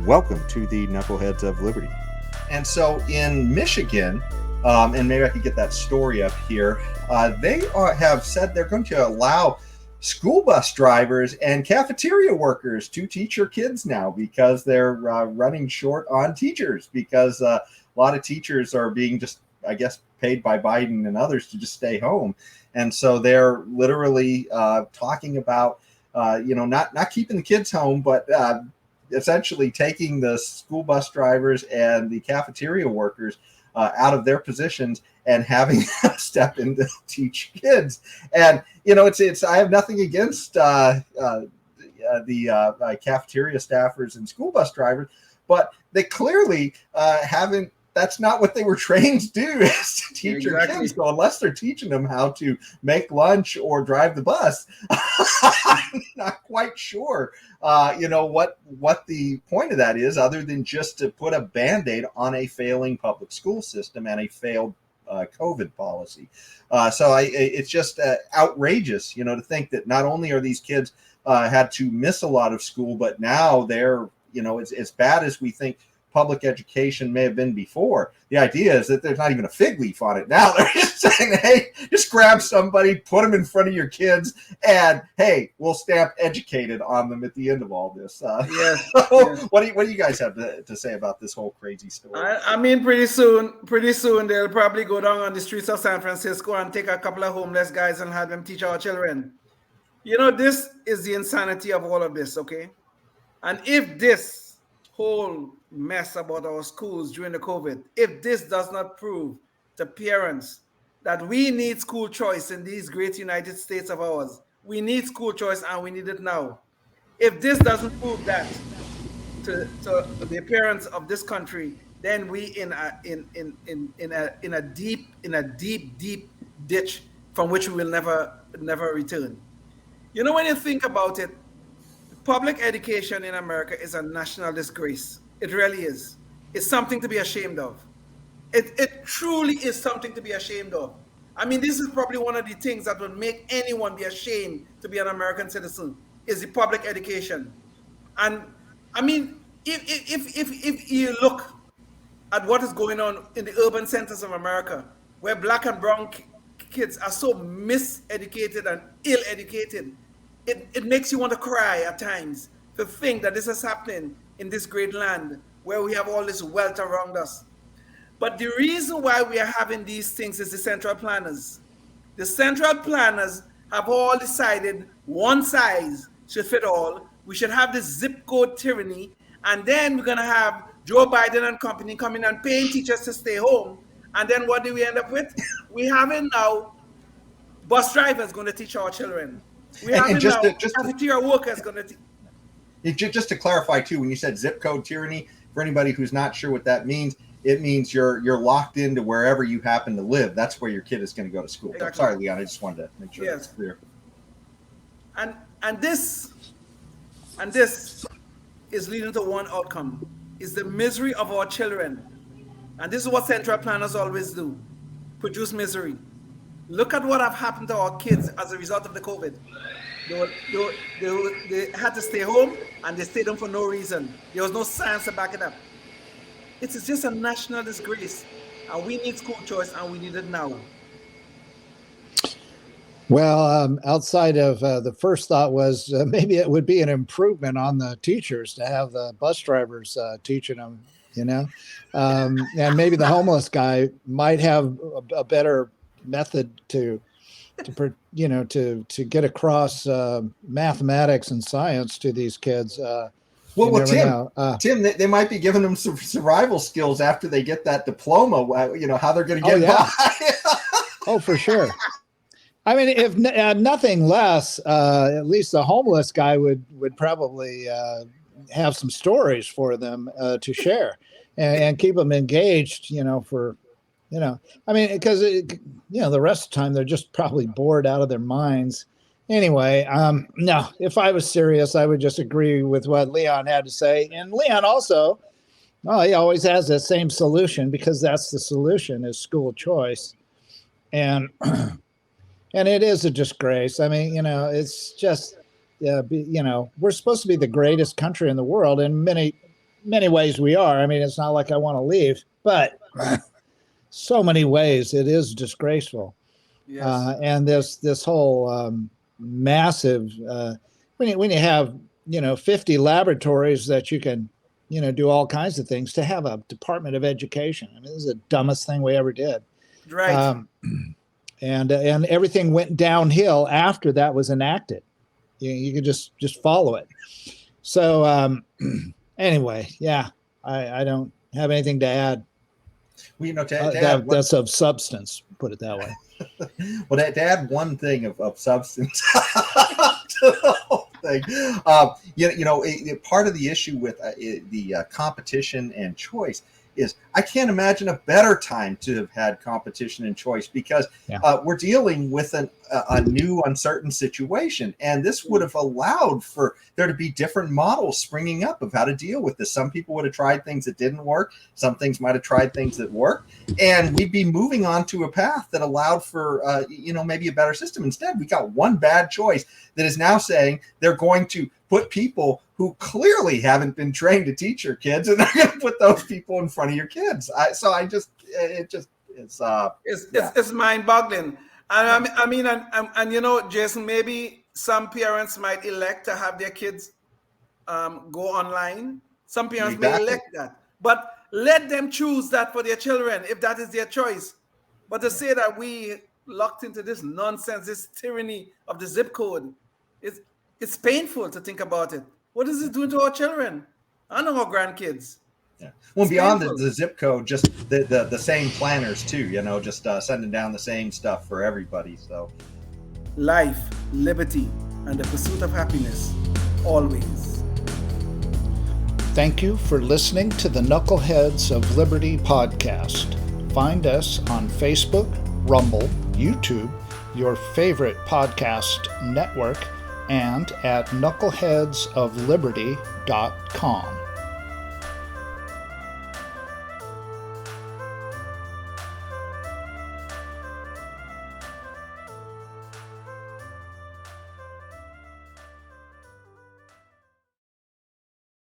Welcome to the Knuckleheads of Liberty. And so in Michigan, and maybe I could get that story up here, have said they're going to allow school bus drivers and cafeteria workers to teach your kids now because they're running short on teachers because a lot of teachers are being just, I guess, paid by Biden and others to just stay home. And so they're literally talking about, not keeping the kids home, but essentially taking the school bus drivers and the cafeteria workers out of their positions and having them step in to teach kids. And it's I have nothing against the cafeteria staffers and school bus drivers, but they clearly haven't. That's not what they were trained to do, is to teach your kids. So unless they're teaching them how to make lunch or drive the bus, I'm not quite sure, what the point of that is, other than just to put a Band-Aid on a failing public school system and a failed COVID policy. It's just outrageous, to think that not only are these kids had to miss a lot of school, but now they're, it's as bad as we think public education may have been before. The idea is that there's not even a fig leaf on it now. They're just saying, hey, just grab somebody, put them in front of your kids, and hey, we'll stamp educated on them at the end of all this. Yes. What do you guys have to say about this whole crazy story? I mean, pretty soon they'll probably go down on the streets of San Francisco and take a couple of homeless guys and have them teach our children. This is the insanity of all of this, okay? And if this whole mess about our schools during the COVID, if this does not prove to parents that we need school choice in these great United States of ours, we need school choice and we need it now. If this doesn't prove that to the parents of this country, then we in a deep ditch from which we will never return. When you think about it, public education in America is a national disgrace. It really is. It's something to be ashamed of. It truly is something to be ashamed of. I mean, this is probably one of the things that would make anyone be ashamed to be an American citizen, is the public education. And I mean, if you look at what is going on in the urban centers of America, where black and brown kids are so miseducated and ill-educated, it makes you want to cry at times to think that this is happening in this great land where we have all this wealth around us. But the reason why we are having these things is the central planners. The central planners have all decided one size should fit all. We should have this zip code tyranny, and then we're going to have Joe Biden and company coming and paying teachers to stay home. And then what do we end up with? We have it now, bus drivers going to teach our children. We have it now, cafeteria workers going to teach. Just to clarify too, when you said zip code tyranny, for anybody who's not sure what that means, it means you're locked into wherever you happen to live. That's where your kid is going to go to school. Exactly. Sorry, Leon, I just wanted to make sure that's clear. And this is leading to one outcome, is the misery of our children. And this is what central planners always do, produce misery. Look at what have happened to our kids as a result of the COVID. They had to stay home, and they stayed home for no reason. There was no science to back it up. It is just a national disgrace, and we need school choice, and we need it now. Well, outside of the first thought was maybe it would be an improvement on the teachers to have the bus drivers teaching them, and maybe the homeless guy might have a better method to get across mathematics and science to these kids. Tim, they might be giving them some survival skills after they get that diploma. How they're going to get by. Oh, for sure. I mean, if nothing less, at least the homeless guy would probably have some stories for them to share and keep them engaged, because the rest of the time they're just probably bored out of their minds. Anyway, no, if I was serious, I would just agree with what Leon had to say. And Leon also, he always has the same solution, because that's the solution, is school choice. And it is a disgrace. I mean, it's just, we're supposed to be the greatest country in the world. And many many ways we are. I mean, it's not like I want to leave, but so many ways it is disgraceful. Yes. And this whole massive, when you have 50 laboratories that you can do all kinds of things, to have a Department of Education. I mean, this is the dumbest thing we ever did. Right. And everything went downhill after that was enacted. You could just follow it. So anyway, yeah, I don't have anything to add. Well, that's of substance, put it that way. Well, to add one thing of substance to the whole thing, part of the issue with the competition and choice is I can't imagine a better time to have had competition and choice, because we're dealing with a new uncertain situation. And this would have allowed for there to be different models springing up of how to deal with this. Some people would have tried things that didn't work. Some things might have tried things that worked. And we'd be moving on to a path that allowed for, maybe a better system. Instead, we got one bad choice that is now saying they're going to put people who clearly haven't been trained to teach your kids, and they're going to put those people in front of your kids. It's mind-boggling. And I mean, Jason, maybe some parents might elect to have their kids go online. Some parents may elect that, but let them choose that for their children if that is their choice. But to say that we locked into this nonsense, this tyranny of the zip code, it's painful to think about it. What is it doing to our children and our grandkids? Yeah. Well, beyond the zip code, just the same planners too, just sending down the same stuff for everybody. So life, liberty, and the pursuit of happiness, always. Thank you for listening to the Knuckleheads of Liberty podcast. Find us on Facebook, Rumble, YouTube, your favorite podcast network, and at knuckleheadsofliberty.com.